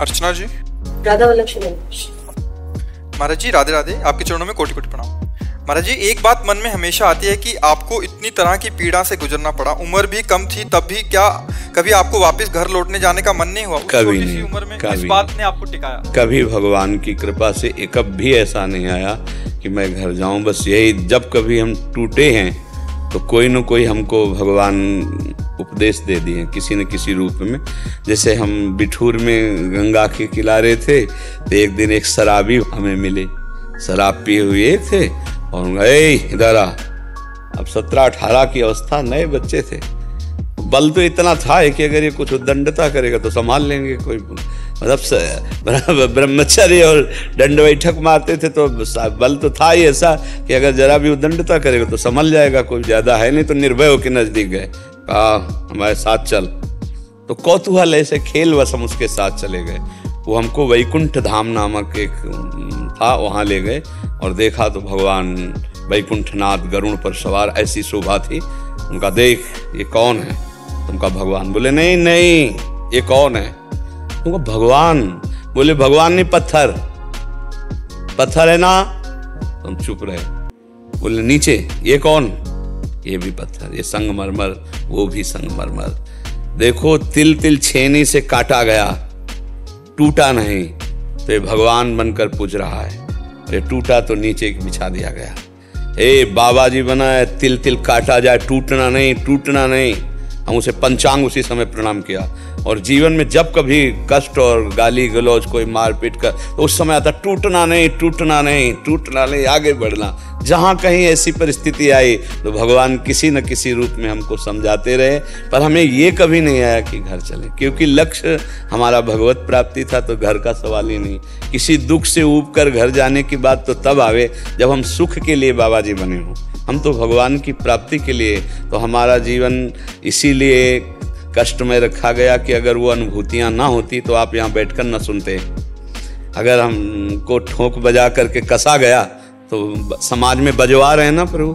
अर्चना जी। राधा वल्लभ शर्मा। महाराज जी राधे राधे, आपके चरणों में कोटि कोटि प्रणाम। महाराज जी, एक बात मन में हमेशा आती है कि आपको इतनी तरह की पीड़ा से गुजरना पड़ा, उम्र भी कम थी तब भी, क्या कभी आपको वापस घर लौटने जाने का मन नहीं हुआ? कभी नहीं। उम्र में इस बात ने आपको टिकाया? कभी भगवान की कृपा से एक भी ऐसा नहीं आया कि मैं घर जाऊं। बस यही, जब कभी हम टूटे हैं तो कोई न कोई हमको भगवान उपदेश दे दिए किसी न किसी रूप में। जैसे हम बिठूर में गंगा के किनारे थे तो एक दिन एक शराबी हमें मिले, शराब पिए हुए थे और गए इधर आ। अब 17-18 की अवस्था, नए बच्चे थे। बल तो इतना था कि अगर ये कुछ उद्दंडता करेगा तो संभाल लेंगे। कोई मतलब ब्रह्मचर्य और दंड बैठक मारते थे तो बल तो था ही ऐसा कि अगर जरा भी उद्दंडता करेगा तो संभल जाएगा, कोई ज्यादा है नहीं। तो निर्भय होकर नजदीक गए, कहा हमारे साथ चल। तो कौतूहल ऐसे खेल वश हम उसके साथ चले गए। वो हमको वैकुंठ धाम नामक एक था, वहाँ ले गए और देखा तो भगवान वैकुंठनाथ गरुड़ पर सवार, ऐसी शोभा थी। उनका देख ये कौन है? तुमका भगवान। बोले नहीं नहीं, ये कौन है? तुमको भगवान। बोले भगवान नहीं, पत्थर। पत्थर है ना? तुम चुप रहे। बोले नीचे ये कौन? ये भी पत्थर। ये संगमरमर, वो भी संगमरमर। देखो तिल तिल छेनी से काटा गया, टूटा नहीं। तो ये भगवान बनकर पूज रहा है। ये टूटा तो नीचे बिछा दिया गया। बाबा जी बना है, तिल तिल काटा जाए, टूटना नहीं, टूटना नहीं। हम उसे पंचांग उसी समय प्रणाम किया। और जीवन में जब कभी कष्ट और गाली गलौज कोई मारपीट कर, तो उस समय आता टूटना नहीं, टूटना नहीं, टूटना नहीं, आगे बढ़ना। जहाँ कहीं ऐसी परिस्थिति आई तो भगवान किसी न किसी रूप में हमको समझाते रहे, पर हमें ये कभी नहीं आया कि घर चले, क्योंकि लक्ष्य हमारा भगवत प्राप्ति था। तो घर का सवाल ही नहीं। किसी दुख से ऊब कर घर जाने की बात तो तब आवे जब हम सुख के लिए बाबा जी बने हों। हम तो भगवान की प्राप्ति के लिए, तो हमारा जीवन इसीलिए कष्ट में रखा गया कि अगर वो अनुभूतियाँ ना होती तो आप यहाँ बैठकर न सुनते। अगर हमको ठोंक बजा करके कसा गया तो समाज में बजवा रहे हैं ना प्रभु।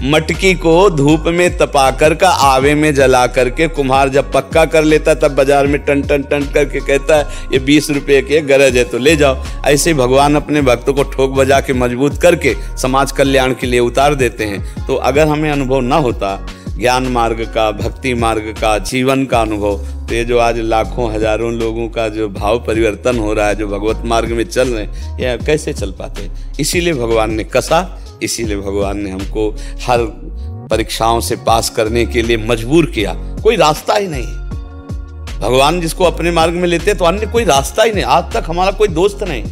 मटकी को धूप में तपाकर का आवे में जला करके कुम्हार जब पक्का कर लेता तब बाजार में टन टन टन करके कहता है ये 20 रुपये के गरज है तो ले जाओ। ऐसे भगवान अपने भक्तों को ठोक बजा के मजबूत करके समाज कल्याण के लिए उतार देते हैं। तो अगर हमें अनुभव ना होता ज्ञान मार्ग का, भक्ति मार्ग का, जीवन का अनुभव, तो ये जो आज लाखों हजारों लोगों का जो भाव परिवर्तन हो रहा है, जो भगवत मार्ग में चल रहे हैं, ये कैसे चल पाते? इसीलिए भगवान ने कसा, इसीलिए भगवान ने हमको हर परीक्षाओं से पास करने के लिए मजबूर किया। कोई रास्ता ही नहीं। भगवान जिसको अपने मार्ग में लेते तो अन्य कोई रास्ता ही नहीं। आज तक हमारा कोई दोस्त नहीं।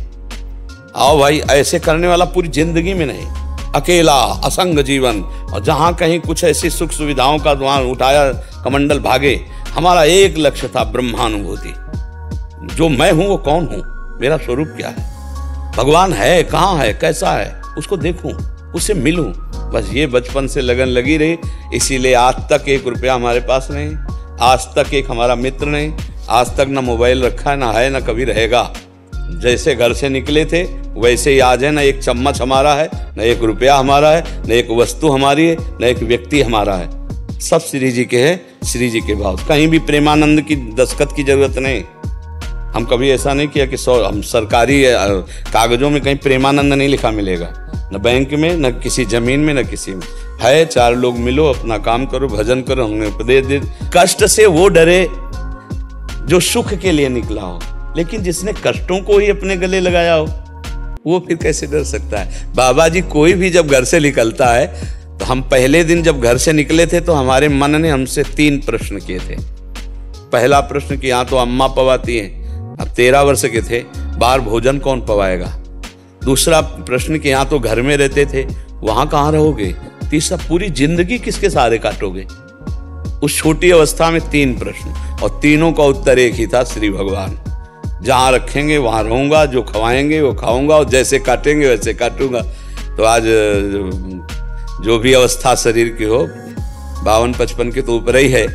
आओ भाई, ऐसे करने वाला पूरी जिंदगी में नहीं। अकेला असंग जीवन, और जहां कहीं कुछ ऐसी सुख सुविधाओं का वहां उठाया कमंडल भागे। हमारा एक लक्ष्य था ब्रह्मानुभूति। जो मैं हूं वो कौन हूं, मेरा स्वरूप क्या है, भगवान है कहाँ है, कैसा है, उसको देखूं, उससे मिलूं। बस ये बचपन से लगन लगी रही। इसीलिए आज तक 1 रुपया हमारे पास नहीं, आज तक एक हमारा मित्र नहीं, आज तक ना मोबाइल रखा है, ना है, ना कभी रहेगा। जैसे घर से निकले थे वैसे ही आज है। ना एक चम्मच हमारा है, न 1 रुपया हमारा है, न एक वस्तु हमारी है, न एक व्यक्ति हमारा है। सब श्री जी के हैं, श्री जी के भाव। कहीं भी प्रेमानंद की दस्तखत की जरूरत नहीं। हम कभी ऐसा नहीं किया कि हम सरकारी कागजों में कहीं प्रेमानंद नहीं लिखा मिलेगा, न बैंक में, न किसी जमीन में, न किसी में। है 4 लोग मिलो, अपना काम करो, भजन करो। हमने उपदेश दे। कष्ट से वो डरे जो सुख के लिए निकला हो, लेकिन जिसने कष्टों को ही अपने गले लगाया हो वो फिर कैसे डर सकता है? बाबा जी कोई भी जब घर से निकलता है, तो हम पहले दिन जब घर से निकले थे तो हमारे मन ने हमसे 3 प्रश्न किए थे। पहला प्रश्न कि यहाँ तो अम्मा पवाती हैं, अब 13 वर्ष के थे, बाहर भोजन कौन पवाएगा। दूसरा प्रश्न कि यहाँ तो घर में रहते थे, वहां कहाँ रहोगे। तीसरा, पूरी जिंदगी किसके सहारे काटोगे। उस छोटी अवस्था में 3 प्रश्न, और तीनों का उत्तर एक ही था, श्री भगवान। जहाँ रखेंगे वहाँ रहूँगा, जो खवाएंगे वो खाऊंगा, और जैसे काटेंगे वैसे काटूंगा। तो आज जो भी अवस्था शरीर की हो, 52-55 के तो ऊपर ही है,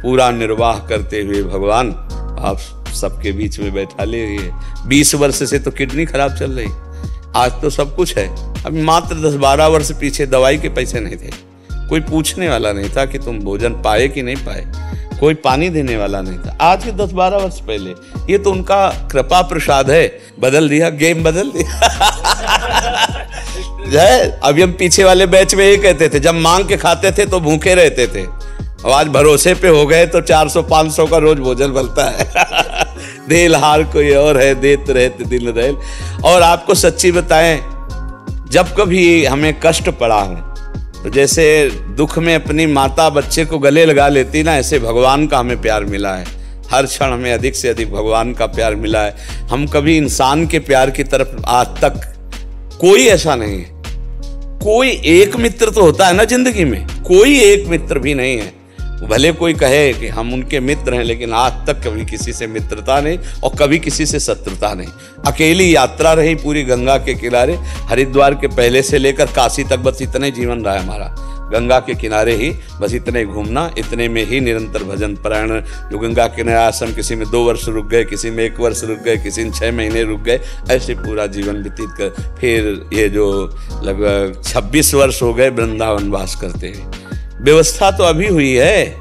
पूरा निर्वाह करते हुए भगवान आप सबके बीच में बैठा ले रही है। 20 वर्ष से तो किडनी खराब चल रही, आज तो सब कुछ है। अभी मात्र 10-12 वर्ष पीछे दवाई के पैसे नहीं थे, कोई पूछने वाला नहीं था कि तुम भोजन पाए कि नहीं पाए। कोई पानी देने वाला नहीं था। आज के 10-12 वर्ष पहले, ये तो उनका कृपा प्रसाद है, बदल दिया, गेम बदल दिया। अभी हम पीछे वाले बैच में यही कहते थे, जब मांग के खाते थे तो भूखे रहते थे, और आज भरोसे पे हो गए तो 400-500 का रोज भोजन बनता है। दिल हार कोई और है, देत रहते दिल रेल। और आपको सच्ची बताएं, जब कभी हमें कष्ट पड़ा है तो जैसे दुख में अपनी माता बच्चे को गले लगा लेती ना, ऐसे भगवान का हमें प्यार मिला है। हर क्षण हमें अधिक से अधिक भगवान का प्यार मिला है। हम कभी इंसान के प्यार की तरफ आज तक, कोई ऐसा नहीं है। कोई एक मित्र तो होता है ना जिंदगी में, कोई एक मित्र भी नहीं है। भले कोई कहे कि हम उनके मित्र हैं, लेकिन आज तक कभी किसी से मित्रता नहीं और कभी किसी से शत्रुता नहीं। अकेली यात्रा रही पूरी गंगा के किनारे, हरिद्वार के पहले से लेकर काशी तक, बस इतने जीवन रहा है हमारा। गंगा के किनारे ही बस इतने घूमना, इतने में ही निरंतर भजन परायण। जो गंगा किनारे आश्रम, किसी में 2 वर्ष रुक गए, किसी में 1 वर्ष रुक गए, किसी में 6 महीने रुक गए, ऐसे पूरा जीवन व्यतीत कर फिर ये जो लगभग 26 वर्ष हो गए वृंदावन वास करते हैं। व्यवस्था तो अभी हुई है,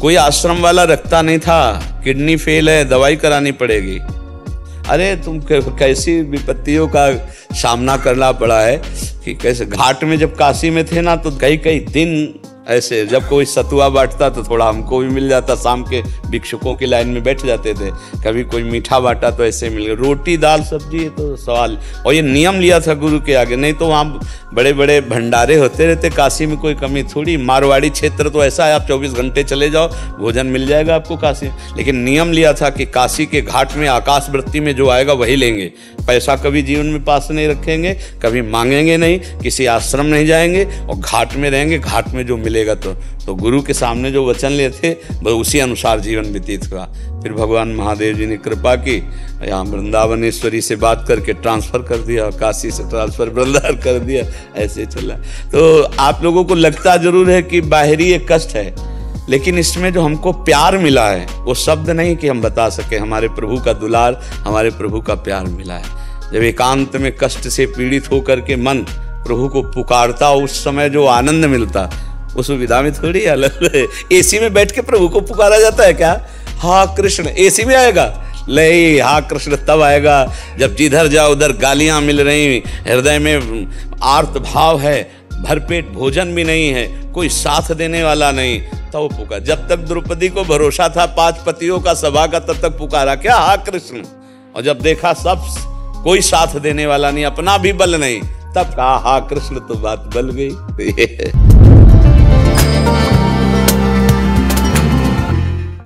कोई आश्रम वाला रखता नहीं था, किडनी फेल है, दवाई करानी पड़ेगी। अरे तुम कैसी विपत्तियों का सामना करना पड़ा है कि कैसे। घाट में जब काशी में थे ना, तो कई दिन ऐसे, जब कोई सतुआ बांटता तो थोड़ा हमको भी मिल जाता, शाम के भिक्षुकों की लाइन में बैठ जाते थे। कभी कोई मीठा बांटा तो ऐसे मिल गया, रोटी दाल सब्जी, ये तो सवाल। और ये नियम लिया था गुरु के आगे, नहीं तो वहाँ बड़े बड़े भंडारे होते रहते। काशी में कोई कमी थोड़ी, मारवाड़ी क्षेत्र तो ऐसा है, आप 24 घंटे चले जाओ भोजन मिल जाएगा आपको काशी। लेकिन नियम लिया था कि काशी के घाट में आकाश वृत्ति में जो आएगा वही लेंगे। पैसा कभी जीवन में पास नहीं रखेंगे, कभी मांगेंगे नहीं, किसी आश्रम नहीं जाएंगे, और घाट में रहेंगे। घाट में जो मिलेगा तो गुरु के सामने जो वचन लिए थे वो उसी अनुसार जीवन व्यतीत हुआ। फिर भगवान महादेव जी ने कृपा की, यहाँ वृंदावनेश्वरी से बात करके ट्रांसफर कर दिया, काशी से ट्रांसफर वृंदावन कर दिया, ऐसे चला। तो आप लोगों को लगता जरूर है कि बाहरी एक कष्ट है, लेकिन इसमें जो हमको प्यार मिला है वो शब्द नहीं कि हम बता सके। हमारे प्रभु का दुलार, हमारे प्रभु का प्यार मिला है। जब एकांत में कष्ट से पीड़ित होकर के मन प्रभु को पुकारता, उस समय जो आनंद मिलता, उस सुविधा में थोड़ी अलग है। एसी में बैठ के प्रभु को पुकारा जाता है क्या? हाँ कृष्ण, एसी में आएगा? नहीं, हाँ कृष्ण तब आएगा जब जिधर जाओ उधर गालियां मिल रही, हृदय में आर्त भाव है, भरपेट भोजन भी नहीं है, कोई साथ देने वाला नहीं, तब वो पुकार। जब तक द्रौपदी को भरोसा था 5 पतियों का सभा का, तब तक पुकारा क्या? हाँ कृष्ण। और जब देखा सब कोई साथ देने वाला नहीं, अपना भी बल नहीं, तब कहा हाँ कृष्ण, तो बात बल गई।